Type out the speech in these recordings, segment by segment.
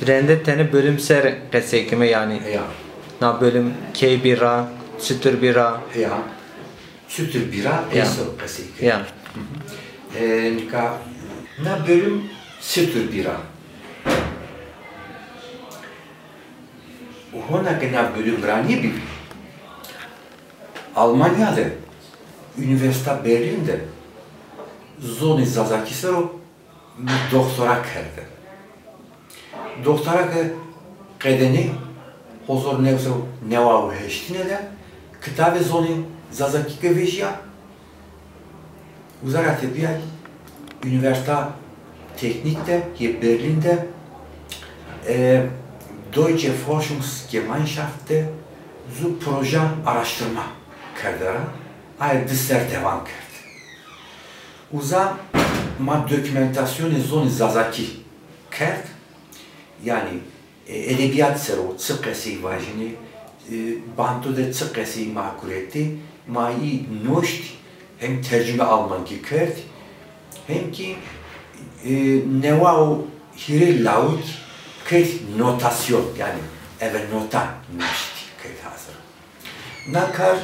Rende tane bölümser kesekime yani. Ya. Na bölüm key bira, sütür bira. Ya. Sütür bira, eso kesekime. Ya. Nika na bölüm sütür bira. Ona ki na bölüm brani bir. Almanya'da, Üniversite Berlin'de zoni zazakisero doktora kerdi. Doktora ke kedeni hozor nevav heştine de kitabı zoni zazaki ke vejiya Uzara tebiyay Üniversite Teknik'te ye Berlin'de Deutsche Forschungsgemeinschaft'te zu proje araştırma kerdara ay disser devam kerdi. Uza ma dokümentasyon zoni zazaki kerd yani edebiyat sero çıkesi vajini bantu de çıkesi makureti mai noşt hem tercüme alman ki kerd hem ki nevao hire lauk kerd notasyon yani eve nota noşt kerd hazır. Nakar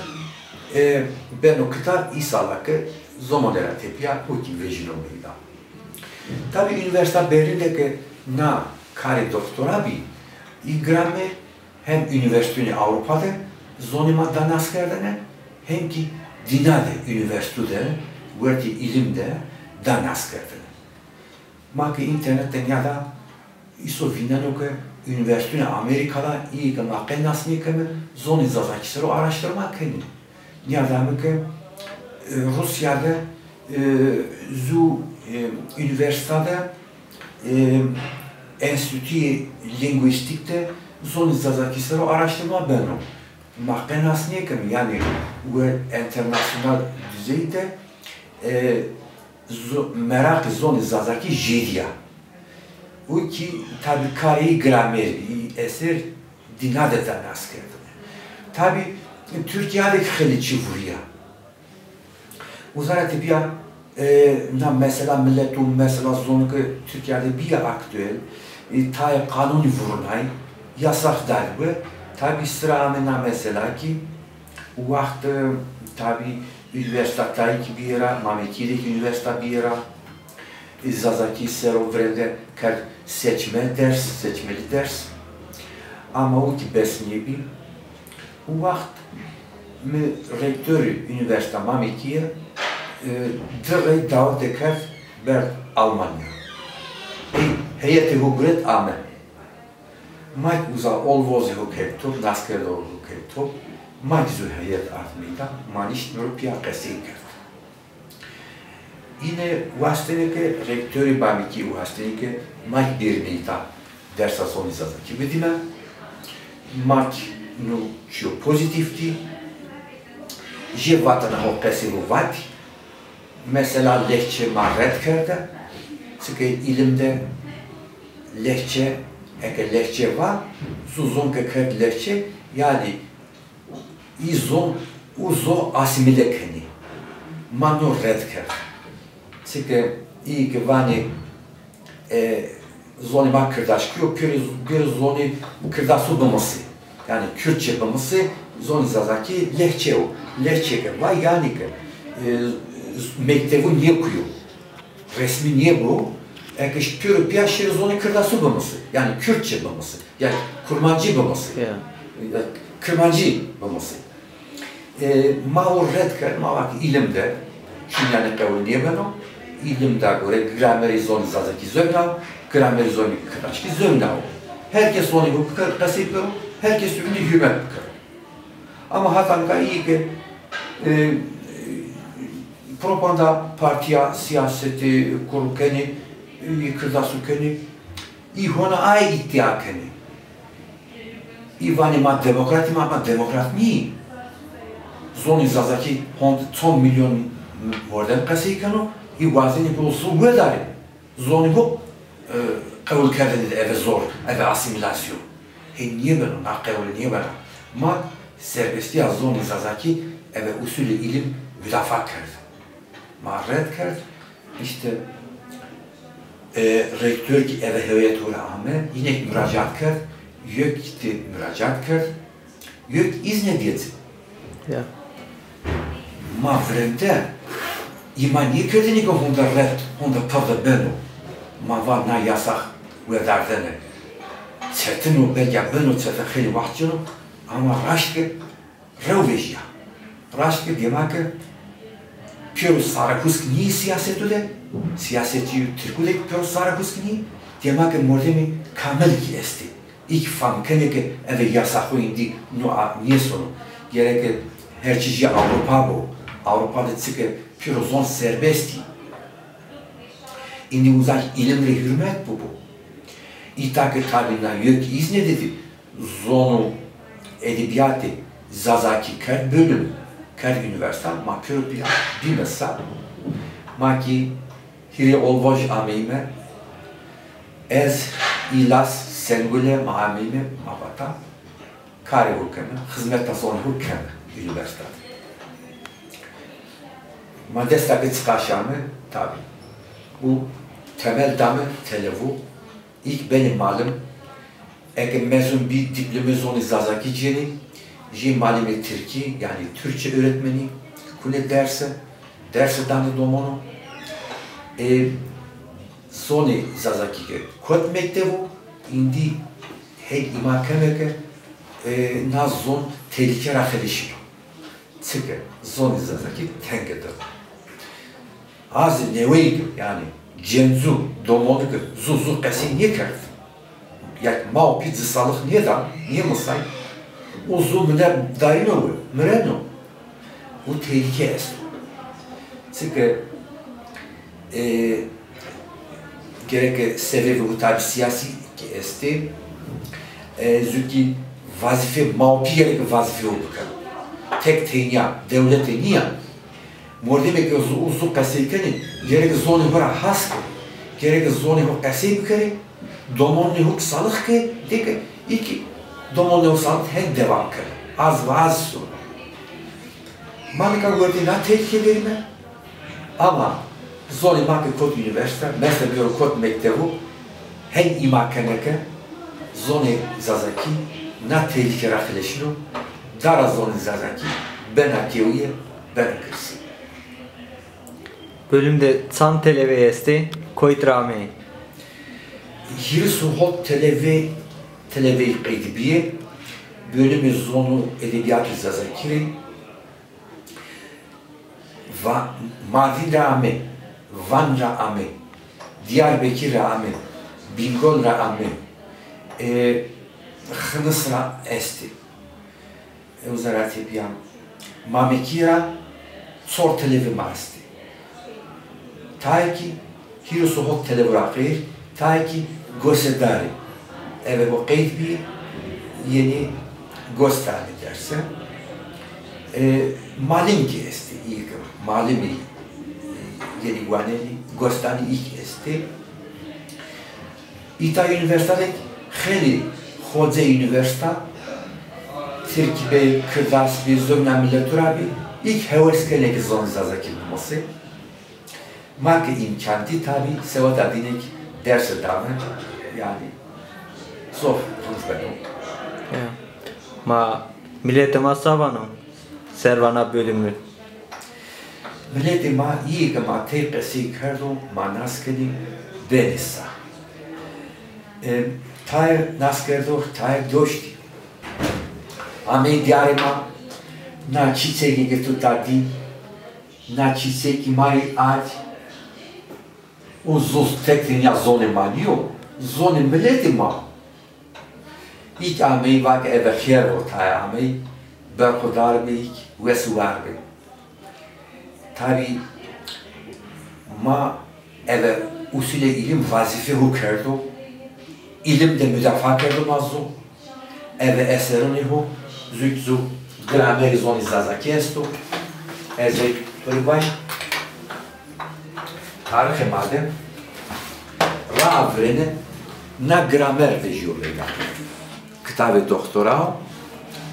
ben o kadar isalakı zomonera tepya o ki vejinomeyda. Tabi Üniversite Berlin'deki na kare doktora bi igrame hem üniversiteni Avrupa'da zonima danaskerdene hem ki dinade üniversitede verdi ilimde danaskerdene. Maki internetten ya da iso vinanoke üniversitene Amerika'da iyi ki makenasını kemi zoni zazakisero araştırma kendi. Niyadamı ki Rusya'da zu üniversitede enstitü lingüistikte zoni zazakisero araştırma benim. Makenasını kemi yani bu internasyonel düzeyde merak zoni zazaki jediya. O ki tabi kari gramer eser dinadeten askerdi. Tabi Türkiye'deki xeliçi vuruya. Uzara tipiya mesela milletu mesela zonku Türkiye'de bir aktüel tabi kanuni vurunay yasak darbe tabi sıra amena mesela ki o vakti tabi üniversitedeki bir yere, Mameki'deki üniversite bir yere Zazaki sero vrede kar seçmeli ders ama o ki besniye bir o vakit mi rektörü üniversite Mameki'ye direkt davet eder ber Almanya. Heyeti hukret ame. Mayk uza olvozi huketop, naskerde huketop, mayk zu heyet artmıyla maniş nörpiya kesinker. Yine uhastenike rektörü Bamiki uhastenike mayk birneyta dersa sonizada ki bedime mayk nu çiyo pozitifti je vatana o kesiru vati mesela lehçe marret kerde çünkü ilimde lehçe eke lehçe var suzon ke kerd lehçe yani izon uzo asimile keni manu red kerd çünkü iyi ki vani zoni bak kırdaşkıyor göre zoni kırdasu bımısı yani Kürtçe bımısı zoni zazaki lehçe o lehçe ke var yani ki mektebu niye kuyu resmi niye bu ekiş pürü piyaşırı zoni kırdasu bımısı yani Kürtçe bımısı yani kurmancı bımısı kırmancı bımısı ma red kerd ma bak ilimde şimdi yani kavul niye ben o ilimde göre grameri zoni zazaki zövnav grameri zoni kırdaşki zövnav herkes zoni bu kasip herkes ünlü hümet kır ama hatanka iyi ki propaganda partiya siyaseti kurukeni kırdasukeni ihona ay ihtiyakeni ivani ma demokrati ma demokrat niye zoni zazaki 10 milyon worden kasikano i bazeni bu suvedari zoni bu kabul kerdeni eve zor eve asimilasyon niye ben na kabul niye ben ma serbestiya zoni zazaki eve usulü ilim müdafaa kerdi ma red kerdi işte rektör ki eve heyetore ame yine müracaat kır. Yok gitti müracaat kır. Yok izne diyeti. Ja. Ma vremte ima niye kötü ki onda red, onda pavda beno. Ma var na yasak ve derdene. Çetin o belki beno çetin xeli vaxtçını ama raşke revvejiya. Raşke demek ki Piyoro Sarakuskini siyaset öde, siyasetçi Türk'üde Piyoro Sarakuskini, demek ki mordemi kamel ki esti. İlk famkene ki eve yasakı indi, niye sonu? Gerek her çiğci Avrupa bu. Avrupa'da çıkı Piyoro zon serbesti. İndi uzak ilimle hürmet bu. İtaki tabinden yok izne dedi. Zonu edebiyatı Zazaki Kert bölüm. Kert üniversite, ma Piyoro bilmezsa, ma ki hiri olvaj ameyme, ez ilas sengule ma ameyme ma bata, kare hukeme, hizmette sonra hukeme üniversite. Ma destekli çıkaşamı tabi. Bu temel damı televu. İlk benim malım, eke mezun bir diplomazonu Zazakici'ni, malime Türkiye yani Türkçe öğretmeni, kule derse danı domonu. Soni Zazakike kot mektebu, indi hey imakemeke naz zon tehlike rakhelişi. Çıkı Soni Zazaki tengedir. Az neveydi yani cenzu domonu ki zuzu kesin niye kerdi? Yani mao pizzi salık niye da, niye mısay? Uzun müne daino, müreno. Bu tehlike eski. Çünkü gerek sebebi bu tabi siyasi esti. Züki vazife, maupi gerek vazife oldu. Tek teynya, devlete niye? Mordeme ki uzun kaseykeni, gerek zoni bura haskı, gerek zoni huk kaseykeni, domonni huk salık ki, deke iki domonni huk salık hem devam kere. Az ve az sonra. Malika gördüğüne tehlike verme. Ama zoni makı kod üniversite, mesela bir kod mektebu, hem imakeneke, zoni Zazaki, na tehlike rakhileşino, dara zoni Zazaki, ben akiyoye, ben kırsı. Bölümde San televe esti, koytrame. Hiri suhot televe edibiye, bölümü zonu edebiyatı Zazakiri, Mardin Rame, Van Rame, Diyarbakır Rame, Bingöl Rame, Hınıs esti. Uzarat yapıyam. Mamekira sor televi masti. Taiki hirosu hot televi rakir, taiki gösteri. Evet bu kayıt bir yeni gösteri derse. Malim ki esti ilk. Malimi yeni guaneli gösteri ilk esti. İta üniversitede xeli Hoca üniversite Türkiye Kırdas bir zömna milletür abi ilk heveskele ki zon Zazaki bulması. Marka imkanti tabi sevat adinek derse damı yani zor hızlı. Ma millete masavano servana bölümü. Millete ma iyi ki ma tepesi kerdo ma naskeli denisa. Tay naskerdo tay doşti. Ame diarema na çiçeği getutardi, na çiçeği mai aç. Uzun tekrin ya zone maniyo, zone milleti ma. İlk ameyi bak eve hero tay ameyi, berkodar beyik ve suvar bey. Tabi ma eve usule ilim vazife hukerdo, ilim de müdafaa kerdo mazzo, eve eserini hu, züktzu, grameri zoni Zazaki esto, eze ribay, tarih madem, ravrene na gramer de jurlega. Kitabı doktora,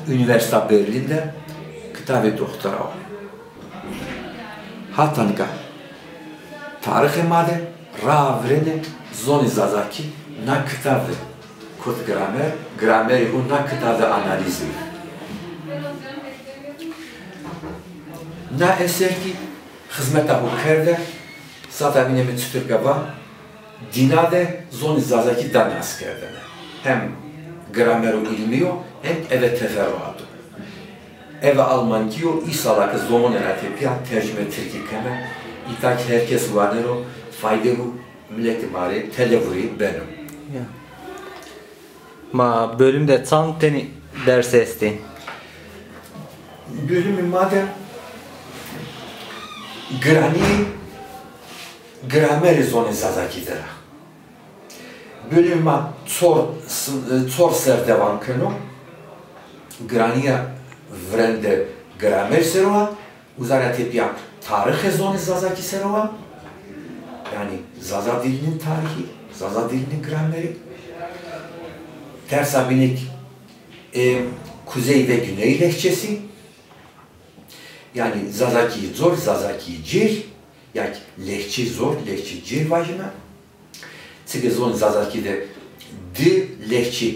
Üniversite Berlin'de kitabı doktora. Hatta tarih madem, Ravrene zoni zazaki na kitavde kod grameri hu na kitavde analizi. Na eserki hizmeta hu kerde zaten yine mi Türkava dinade zoni zazaki danas kerdene. Hem grameru ilmiyo hem eve teferruatı. Eve Almankiyo isalakı zomun eratepya tercüme Türkikeme İtak herkes varnero faydalı milleti mari televuri benim. Ma bölümde tam teni ders esti. Bölümü madem grameri zoni zazakidera. Bölümü çor serdevan keno graniya vrende gramer serova uzaratepya tarih zoni zazaki serova. Yani Zaza dilinin tarihi, Zaza dilinin grameri. Tersabinik kuzey ve güney lehçesi. Yani Zazaki zor, Zazaki cir. Yani lehçe zor, lehçe cir vajina. Çünkü zon Zazaki de di lehçe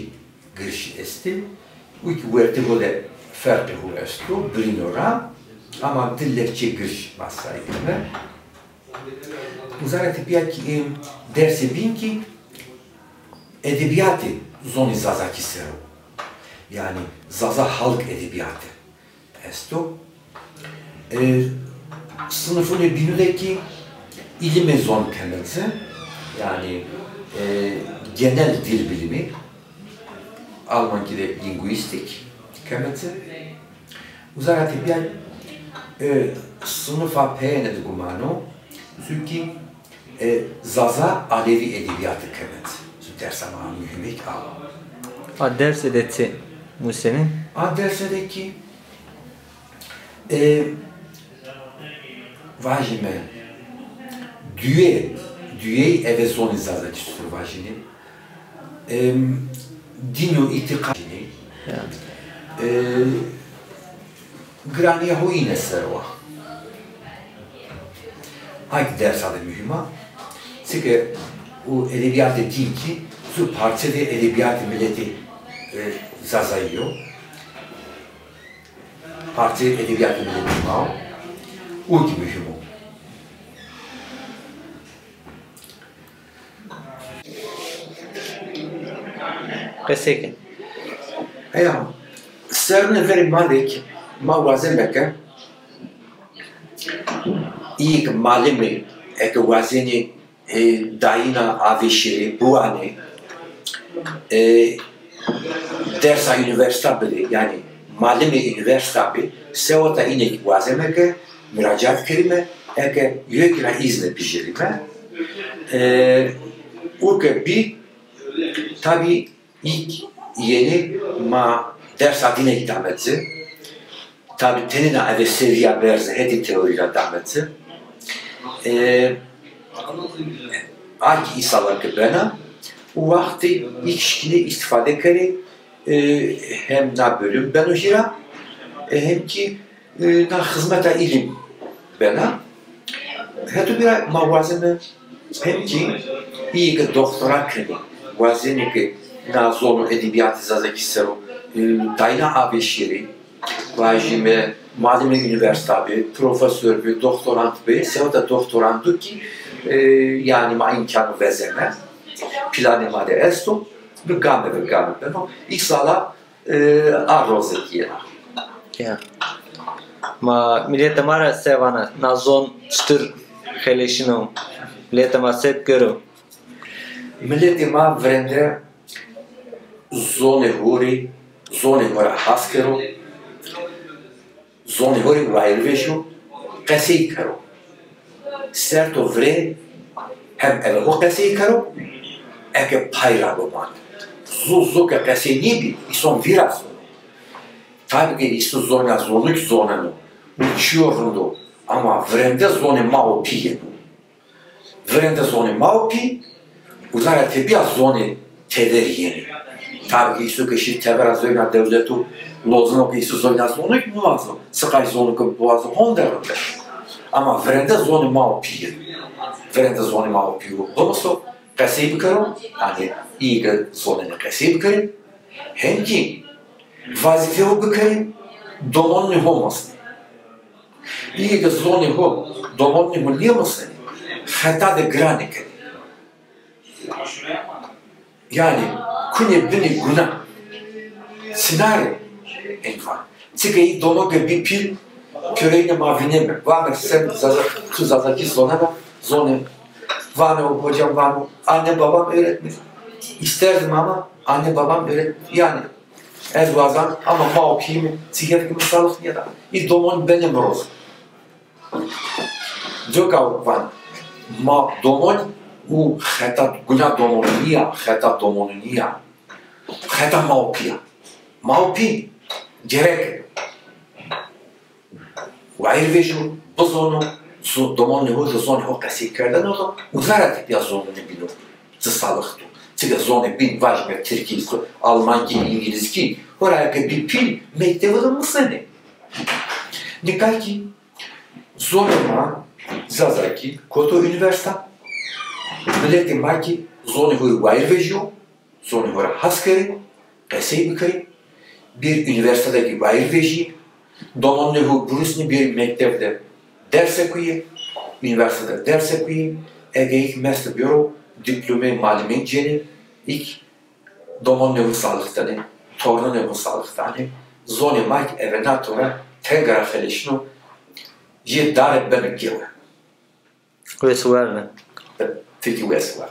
giriş esti. Uyki bu ertegole farkı hu estu, brinora. Ama di lehçe giriş masaydı. Uzarate piyaki dersi bin ki edebiyatı zoni Zazaki sero. Yani Zaza halk edebiyatı. Esto. Sınıfını binudeki ilime zon temelse. Yani genel dil bilimi. Almankide linguistik temelse. Uzarate piyaki sınıfa peynedi gumano. Çünkü Zaza Alevi edebiyatı kemet. Ders ama mühimlik al. A ders edeti Muse'nin? A dersedeki vajime düğey eve zoni Zazaki sütür vajini dinu itikadini graniye ho ine serva. Hangi ders adı mühima? Çünkü o edebiyatı değil ki, şu parçada edebiyatı milleti Zazayıyor. Parça edebiyatı milleti mao. O ki mühim o. Keseke. Ya, serne veri malik, ma vazemeke, ilk malimi ek wazini dayina avişiri buani dersa üniversite yani malimi üniversite sevota inek wazemeke müracaat kerime eke yekina izne pişirime urke bir tabi ilk yeni ma ders adine gidametsi tabi tenina eve seviye verze hedi teoriyle dametsi Arki İsa'lar bana o vakti ilişkili istifade kere hem na bölüm ben o jira hem ki na hizmete ilim bana hetu bir mavazını hem ki iyi ki doktora kere vazini ki na zonu edebiyatı Zazaki sero dayna aveşiri vajime malime üniversite profesör ve doktorant be sevda doktorantu ki yani ma imkanı vezeme planı de esto bir game no İsa'la arrozetiye. Ya. Ma millete mara sevana na zon stır heleşino millete ma sep görü. Millete ma vrende zone huri zone mara haskero zone huri vairveşo kasey karo certo vre hem eve ho kasey karo eke payra boman zuzu ke kasey nibi ison viras tabi ki isu zona zonuk zonano uçuyordu ama vrende zone mao piye vrende zone mao pi uzara tebia zone teveriyeni tabi ki isu keşi tevera zona devletu lozno ki isu zona zonuk muazzo sıkay zonuk boğazı honderinde ama vrende zone mao piye Vrem de zone mau più bonoso, kasi bıkarım, yani iyi de zonene kasi bıkarım. Hem ki vazife bıkarım, domonlu olmasın. İyi de zone ho, domonlu olmasın. Hatta da grane kadar. Yani kune bini günah. Senaryo enfan. Tıkayı donoga bir pil köreğine mavineme. Vame sen kızadaki zone vame hocam vame. Anne babam öğretmedi. İsterdim ama anne babam öğretmedi. Yani ezvazan ama ma okuyayım. Tıkayı gibi sağlık ya da. İz domon benim roz. Joga van. Ma domon u heta günah domonia, heta domonia. Heta ma okuya. Maupi gerek وعيرفيجو بظنو ضمان هو زون هو قسي كردن و uzara tip ya zonunu bilo تصالحتو تيجا زون بين واجب تركي Almanki İngilizki oraya bir pil mektebinde mısın? Nikaki zonuma zazaki koto üniversite bileti maki zonu hu وعيرفيجو zonu hu haskari qasay bikari bir üniversitedeki وعيرفيجي Domonlu Brusni bir mektepte ders okuyayım, üniversitede ders okuyayım, Ege'yi mesle büro, diplome malumet ceni, ilk domonlu sağlıktanı, tornonu sağlıktanı, zone mak evenatora, tegara felişno, je dare bene gele. Vesuarne. Tiki vesuar.